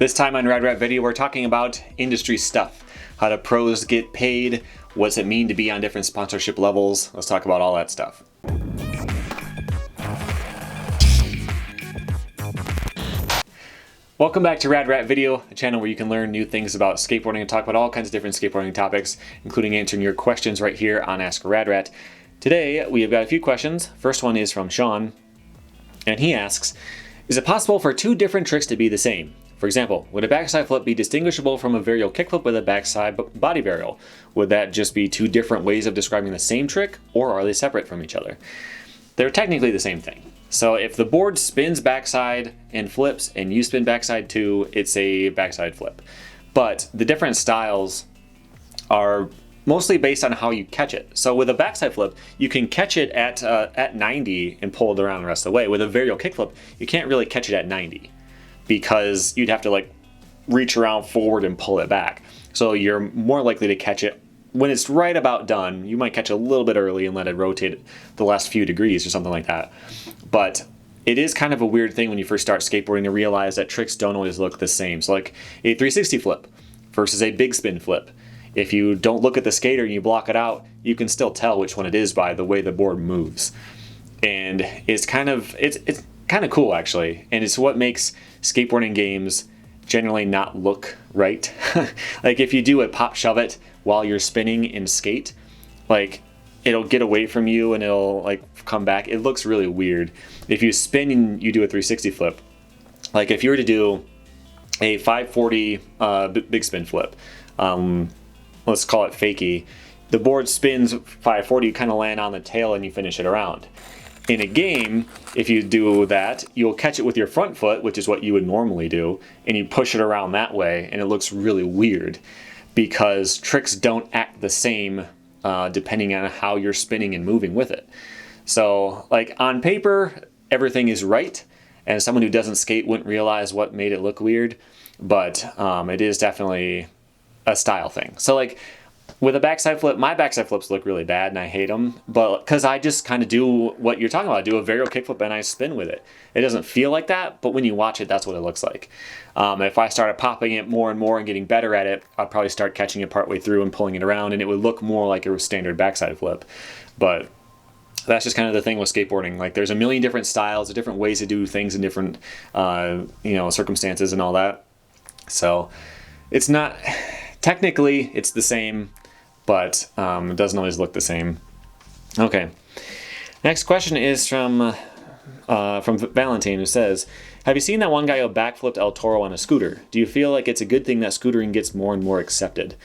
This time on Rad Video, we're talking about industry stuff. How do pros get paid? What's it mean to be on different sponsorship levels? Let's talk about all that stuff. Welcome back to Rad Video, a channel where you can learn new things about skateboarding and talk about all kinds of different skateboarding topics, including answering your questions right here on Ask Rad. Today, we have got a few questions. First one is from Sean, and he asks, is it possible for two different tricks to be the same? For example, would a backside flip be distinguishable from a varial kickflip with a backside body varial? Would that just be two different ways of describing the same trick, or are they separate from each other? They're technically the same thing. So if the board spins backside and flips and you spin backside too, it's a backside flip. But the different styles are mostly based on how you catch it. So with a backside flip, you can catch it at 90 and pull it around the rest of the way. With a varial kickflip, you can't really catch it at 90 because you'd have to like reach around forward and pull it back. So you're more likely to catch it when it's right about done. You might catch a little bit early and let it rotate the last few degrees or something like that. But it is kind of a weird thing when you first start skateboarding to realize that tricks don't always look the same. So like a 360 flip versus a big spin flip. If you don't look at the skater and you block it out, you can still tell which one it is by the way the board moves. And it's kind of cool actually. And it's what makes skateboarding games generally not look right. Like if you do a pop shove it while you're spinning in skate, like it'll get away from you and it'll like come back. It looks really weird. If you spin and you do a 360 flip, like if you were to do a 540 big spin flip, let's call it fakie, the board spins 540, you kind of land on the tail and you finish it around. In a game, if you do that, you'll catch it with your front foot, which is what you would normally do, and you push it around that way, and it looks really weird because tricks don't act the same depending on how you're spinning and moving with it. So like on paper, everything is right, and someone who doesn't skate wouldn't realize what made it look weird, but it is definitely a style thing. So like with a backside flip, my backside flips look really bad and I hate them, but because I just kind of do what you're talking about, I do a varial kickflip and I spin with it. It doesn't feel like that, but when you watch it, that's what it looks like. If I started popping it more and more and getting better at it, I'd probably start catching it partway through and pulling it around, and it would look more like a standard backside flip. But that's just kind of the thing with skateboarding. Like there's a million different styles, different ways to do things in different circumstances and all that. So it's not technically it's the same, but it doesn't always look the same. Okay, next question is from Valentine, who says, have you seen that one guy who backflipped El Toro on a scooter? Do you feel like it's a good thing that scootering gets more and more accepted?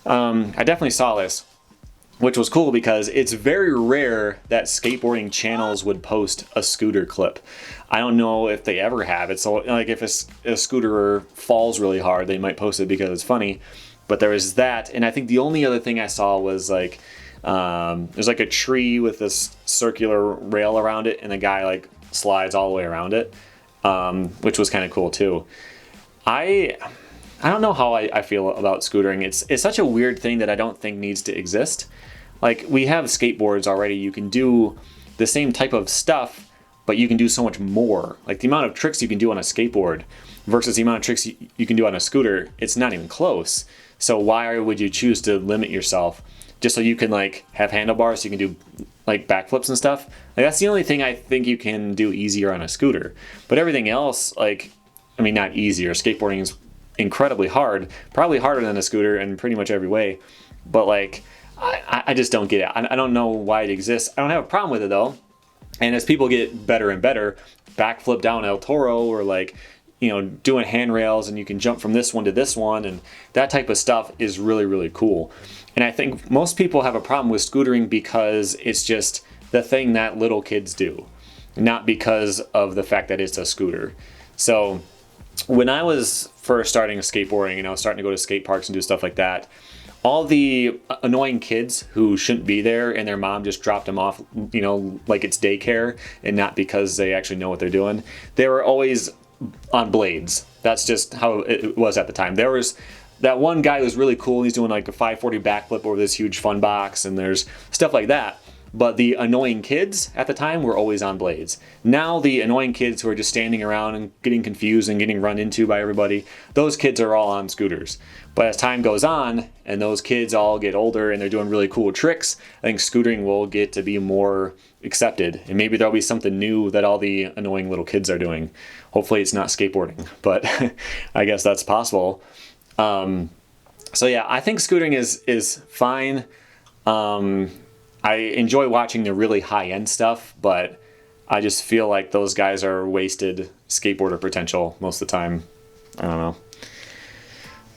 I definitely saw this, which was cool because it's very rare that skateboarding channels would post a scooter clip. I don't know if they ever have it. So like if a scooterer falls really hard, they might post it because it's funny. But there was that, and I think the only other thing I saw was like there's like a tree with this circular rail around it, and the guy like slides all the way around it, which was kind of cool too. I don't know how I feel about scootering. It's such a weird thing that I don't think needs to exist. Like we have skateboards already. You can do the same type of stuff, but you can do so much more. Like the amount of tricks you can do on a skateboard versus the amount of tricks you can do on a scooter, it's not even close. So why would you choose to limit yourself just so you can like have handlebars so you can do like backflips and stuff? Like that's the only thing I think you can do easier on a scooter. But everything else, like, I mean, not easier. Skateboarding is incredibly hard, probably harder than a scooter in pretty much every way. But like, I just don't get it. I don't know why it exists. I don't have a problem with it though. And as people get better and better, backflip down El Toro or like, doing handrails, and you can jump from this one to this one, and that type of stuff is really, really cool. And I think most people have a problem with scootering because it's just the thing that little kids do, not because of the fact that it's a scooter. So when I was first starting skateboarding and I was starting to go to skate parks and do stuff like that, all the annoying kids who shouldn't be there and their mom just dropped them off, like it's daycare and not because they actually know what they're doing, they were always on blades. That's just how it was at the time. There was that one guy who was really cool. He's doing like a 540 backflip over this huge fun box, and there's stuff like that. but the annoying kids at the time were always on blades. Now the annoying kids who are just standing around and getting confused and getting run into by everybody, those kids are all on scooters. But as time goes on and those kids all get older and they're doing really cool tricks, I think scootering will get to be more accepted, and maybe there'll be something new that all the annoying little kids are doing. Hopefully it's not skateboarding, but I guess that's possible. So yeah, I think scootering is fine. I enjoy watching the really high-end stuff, but I just feel like those guys are wasted skateboarder potential most of the time. I don't know.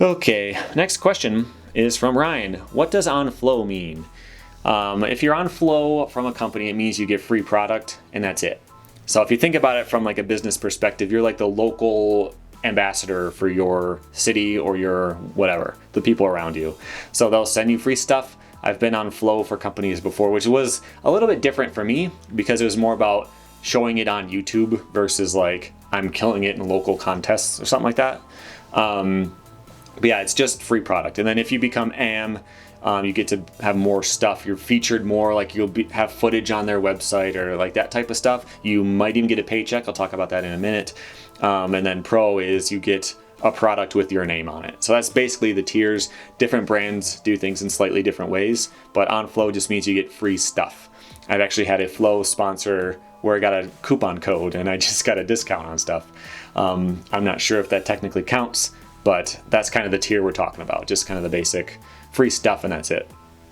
Okay, next question is from Ryan. What does on flow mean? If you're on flow from a company, it means you get free product, and that's it. So if you think about it from like a business perspective, you're like the local ambassador for your city or your whatever, the people around you. So they'll send you free stuff. I've been on flow for companies before, which was a little bit different for me because it was more about showing it on YouTube versus like I'm killing it in local contests or something like that. But yeah, it's just free product. And then if you become AM, you get to have more stuff. You're featured more, like have footage on their website or like that type of stuff. You might even get a paycheck. I'll talk about that in a minute. And then Pro is you get a product with your name on it. So that's basically the tiers. Different brands do things in slightly different ways, but on Flow just means you get free stuff. I've actually had a Flow sponsor where I got a coupon code and I just got a discount on stuff. I'm not sure if that technically counts, but that's kind of the tier we're talking about, just kind of the basic free stuff, and that's it.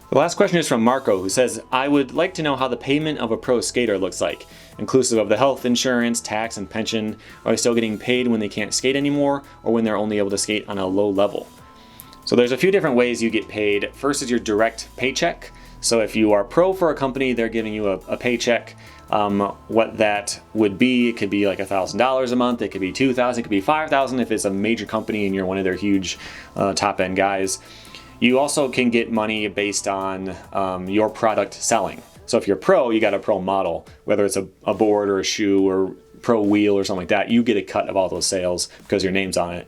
The last question is from Marco, who says, I would like to know how the payment of a pro skater looks like, inclusive of the health insurance, tax, and pension. Are they still getting paid when they can't skate anymore, or when they're only able to skate on a low level? So there's a few different ways you get paid. First is your direct paycheck. So if you are pro for a company, they're giving you a paycheck. What that would be, it could be like $1,000 a month, it could be $2,000, it could be $5,000 if it's a major company and you're one of their huge top-end guys. You also can get money based on your product selling. So if you're pro, you got a pro model, whether it's a board or a shoe or pro wheel or something like that, you get a cut of all those sales because your name's on it.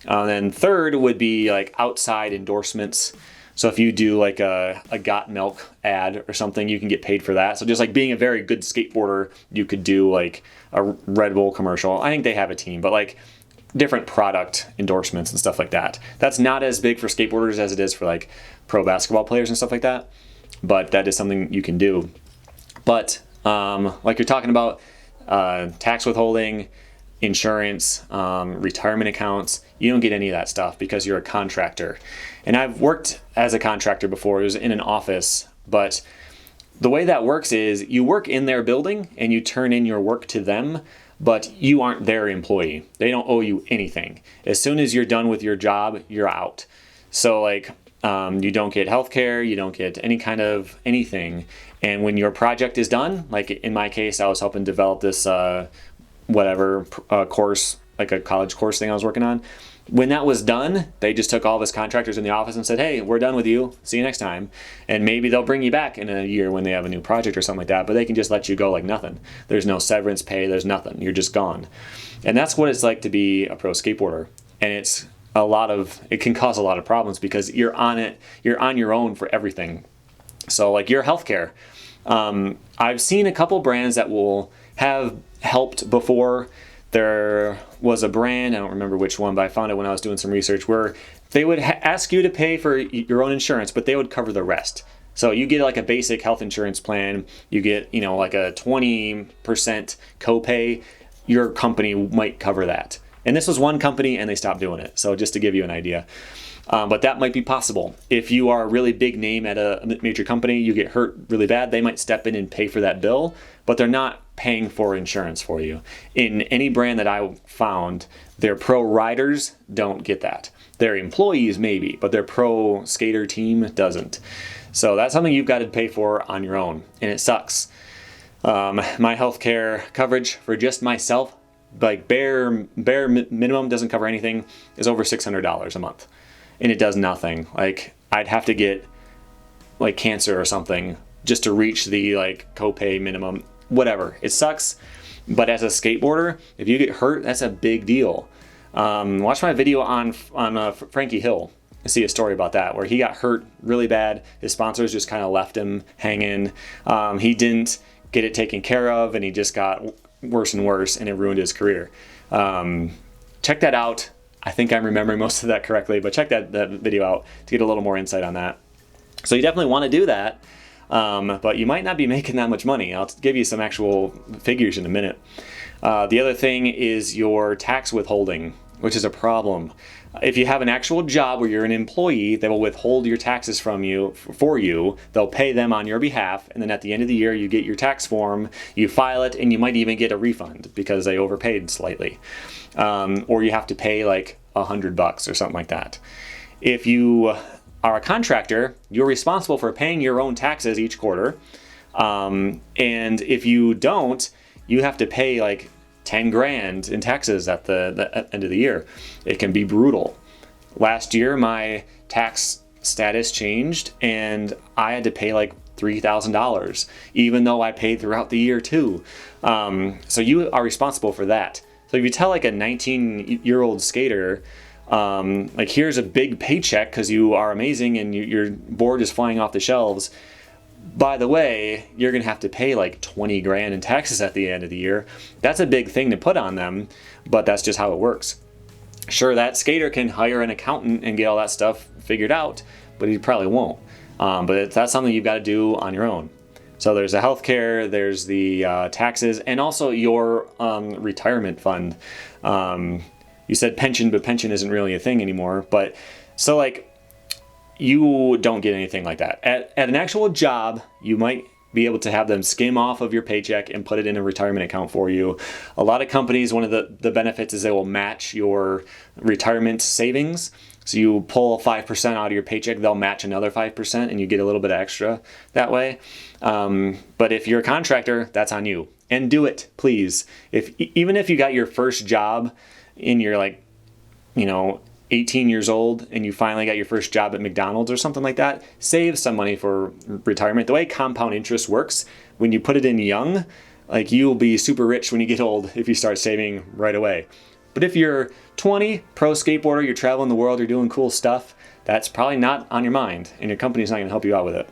Then third would be like outside endorsements. So if you do like a Got Milk ad or something, you can get paid for that. So just like being a very good skateboarder, you could do like a Red Bull commercial. I think they have a team, but like different product endorsements and stuff like that. That's not as big for skateboarders as it is for like pro basketball players and stuff like that, but that is something you can do. But like you're talking about tax withholding, insurance, retirement accounts, you don't get any of that stuff because you're a contractor. And I've worked as a contractor before. It was in an office, but the way that works is you work in their building and you turn in your work to them, but you aren't their employee. They don't owe you anything. As soon as you're done with your job, you're out. So like you don't get healthcare, you don't get any kind of anything. And when your project is done, like in my case, I was helping develop this course, like a college course thing I was working on. When that was done, they just took all of his contractors in the office and said, hey, we're done with you. See you next time. And maybe they'll bring you back in a year when they have a new project or something like that, but they can just let you go like nothing. There's no severance pay, there's nothing. You're just gone. And that's what it's like to be a pro skateboarder. And it can cause a lot of problems because you're on your own for everything. So like your healthcare. I've seen a couple brands that will have helped before. There was a brand, I don't remember which one, but I found it when I was doing some research, where they would ask you to pay for your own insurance, but they would cover the rest. So you get like a basic health insurance plan, you get, like a 20% copay, your company might cover that. And this was one company and they stopped doing it. So just to give you an idea. But that might be possible. If you are a really big name at a major company, you get hurt really bad, they might step in and pay for that bill, but they're not paying for insurance for you. In any brand that I found, their pro riders don't get that. Their employees maybe, but their pro skater team doesn't. So that's something you've got to pay for on your own, and it sucks. My healthcare coverage for just myself, like bare minimum, doesn't cover anything, is over $600 a month. And it does nothing. Like I'd have to get like cancer or something just to reach the like copay minimum, whatever. It sucks. But as a skateboarder, if you get hurt, that's a big deal. Watch my video on Frankie Hill. see a story about that where he got hurt really bad. His sponsors just kind of left him hanging. He didn't get it taken care of, and he just got worse and worse, and it ruined his career. Check that out. I think I'm remembering most of that correctly, but check that video out to get a little more insight on that. So you definitely want to do that, but you might not be making that much money. I'll give you some actual figures in a minute. The other thing is your tax withholding, which is a problem. If you have an actual job where you're an employee, they will withhold your taxes from you for you. They'll pay them on your behalf, and then at the end of the year, you get your tax form, you file it, and you might even get a refund because they overpaid slightly. Or you have to pay like $100 or something like that. If you are a contractor, you're responsible for paying your own taxes each quarter. And if you don't, you have to pay like 10 grand in taxes at the end of the year. It can be brutal. Last year, my tax status changed and I had to pay like $3,000, even though I paid throughout the year too. So you are responsible for that. So if you tell like a 19-year-old skater, like here's a big paycheck because you are amazing and your board is flying off the shelves, by the way, you're going to have to pay like 20 grand in taxes at the end of the year. That's a big thing to put on them, but that's just how it works. Sure, that skater can hire an accountant and get all that stuff figured out, but he probably won't. But that's something you've got to do on your own. So there's the healthcare, there's the taxes, and also your retirement fund. You said pension, but pension isn't really a thing anymore. But so like, you don't get anything like that. At an actual job, you might be able to have them skim off of your paycheck and put it in a retirement account for you. A lot of companies, one of the benefits is they will match your retirement savings. So you pull 5% out of your paycheck, they'll match another 5%, and you get a little bit extra that way. But if you're a contractor, that's on you. And do it, please. Even if you got your first job in your 18 years old and you finally got your first job at McDonald's or something like that, save some money for retirement. The way compound interest works, when you put it in young, like you'll be super rich when you get old if you start saving right away. But if you're 20, pro skateboarder, you're traveling the world, you're doing cool stuff, that's probably not on your mind and your company's not going to help you out with it.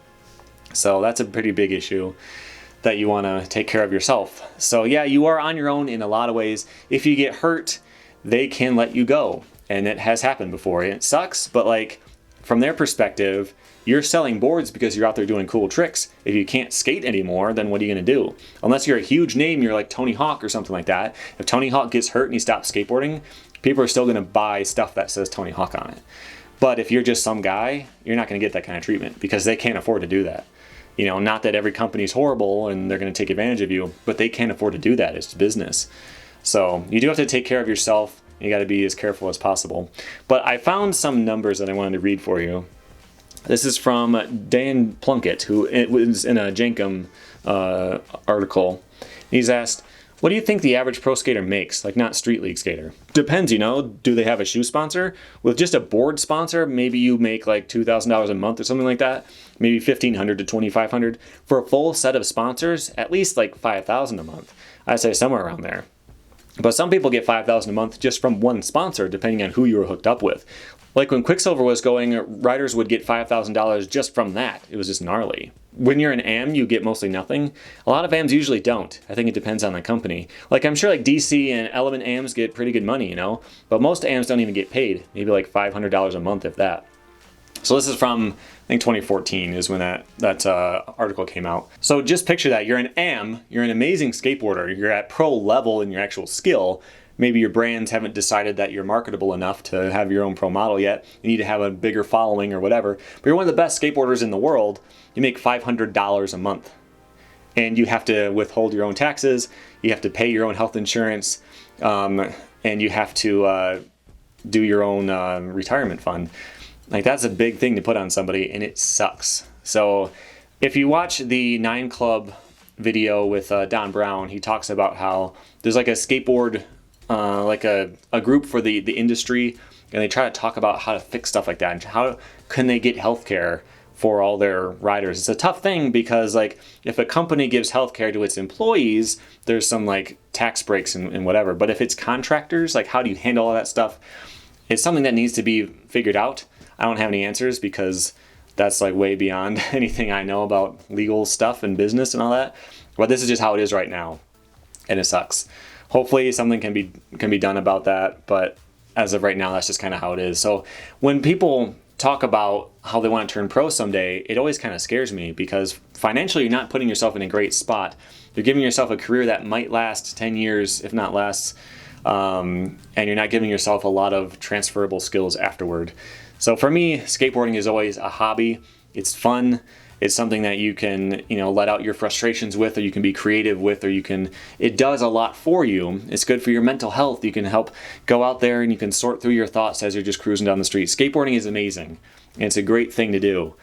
So that's a pretty big issue that you want to take care of yourself. So yeah, you are on your own in a lot of ways. If you get hurt, they can let you go. And it has happened before. And it sucks, but like from their perspective, you're selling boards because you're out there doing cool tricks. If you can't skate anymore, then what are you going to do? Unless you're a huge name, you're like Tony Hawk or something like that. If Tony Hawk gets hurt and he stops skateboarding, people are still going to buy stuff that says Tony Hawk on it. But if you're just some guy, you're not going to get that kind of treatment because they can't afford to do that. You know, not that every company's horrible and they're going to take advantage of you, but they can't afford to do that. It's business. So you do have to take care of yourself. You got to be as careful as possible. But I found some numbers that I wanted to read for you. This is from Dan Plunkett, who it was in a Jankum article. He's asked, what do you think the average pro skater makes? Like not street league skater. Depends, you know. Do they have a shoe sponsor? With just a board sponsor, maybe you make like $2,000 a month or something like that. Maybe $1,500 to $2,500. For a full set of sponsors, at least like $5,000 a month. I'd say somewhere around there. But some people get $5,000 a month just from one sponsor, depending on who you were hooked up with. Like when Quicksilver was going, riders would get $5,000 just from that. It was just gnarly. When you're an AM, you get mostly nothing. A lot of AMs usually don't. I think it depends on the company. Like I'm sure like DC and Element AMs get pretty good money, you know? But most AMs don't even get paid. Maybe like $500 a month, if that. So this is from, I think 2014 is when that article came out. So just picture that. You're an AM, you're an amazing skateboarder, you're at pro level in your actual skill. Maybe your brands haven't decided that you're marketable enough to have your own pro model yet. You need to have a bigger following or whatever. But you're one of the best skateboarders in the world. You make $500 a month. And you have to withhold your own taxes, you have to pay your own health insurance, and you have to do your own retirement fund. Like that's a big thing to put on somebody, and it sucks. So if you watch the 9 Club video with Don Brown, he talks about how there's like a skateboard, like a group for the industry, and they try to talk about how to fix stuff like that and how can they get healthcare for all their riders. It's a tough thing because like if a company gives healthcare to its employees, there's some like tax breaks and whatever. But if it's contractors, like how do you handle all that stuff? It's something that needs to be figured out. I don't have any answers because that's like way beyond anything I know about legal stuff and business and all that. But this is just how it is right now, and it sucks. Hopefully something can be done about that, but as of right now, that's just kind of how it is. So when people talk about how they want to turn pro someday, it always kind of scares me because financially you're not putting yourself in a great spot. You're giving yourself a career that might last 10 years, if not less, and you're not giving yourself a lot of transferable skills afterward. So for me, skateboarding is always a hobby. It's fun. It's something that you can, let out your frustrations with, or you can be creative with, or it does a lot for you. It's good for your mental health. You can help go out there and you can sort through your thoughts as you're just cruising down the street. Skateboarding is amazing, and it's a great thing to do.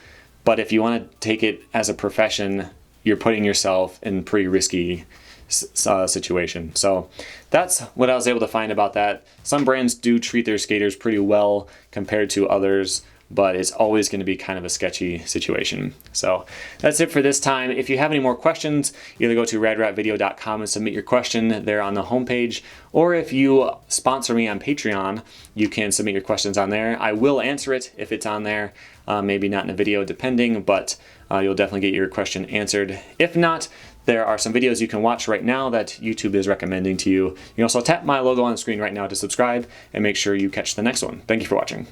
But if you want to take it as a profession, you're putting yourself in pretty risky situation. So that's what I was able to find about that. Some brands do treat their skaters pretty well compared to others, but it's always going to be kind of a sketchy situation. So that's it for this time. If you have any more questions, either go to radratvideo.com and submit your question there on the homepage, or if you sponsor me on Patreon, you can submit your questions on there. I will answer it if it's on there, maybe not in a video depending, but you'll definitely get your question answered. If not, there are some videos you can watch right now that YouTube is recommending to you. You can also tap my logo on the screen right now to subscribe and make sure you catch the next one. Thank you for watching.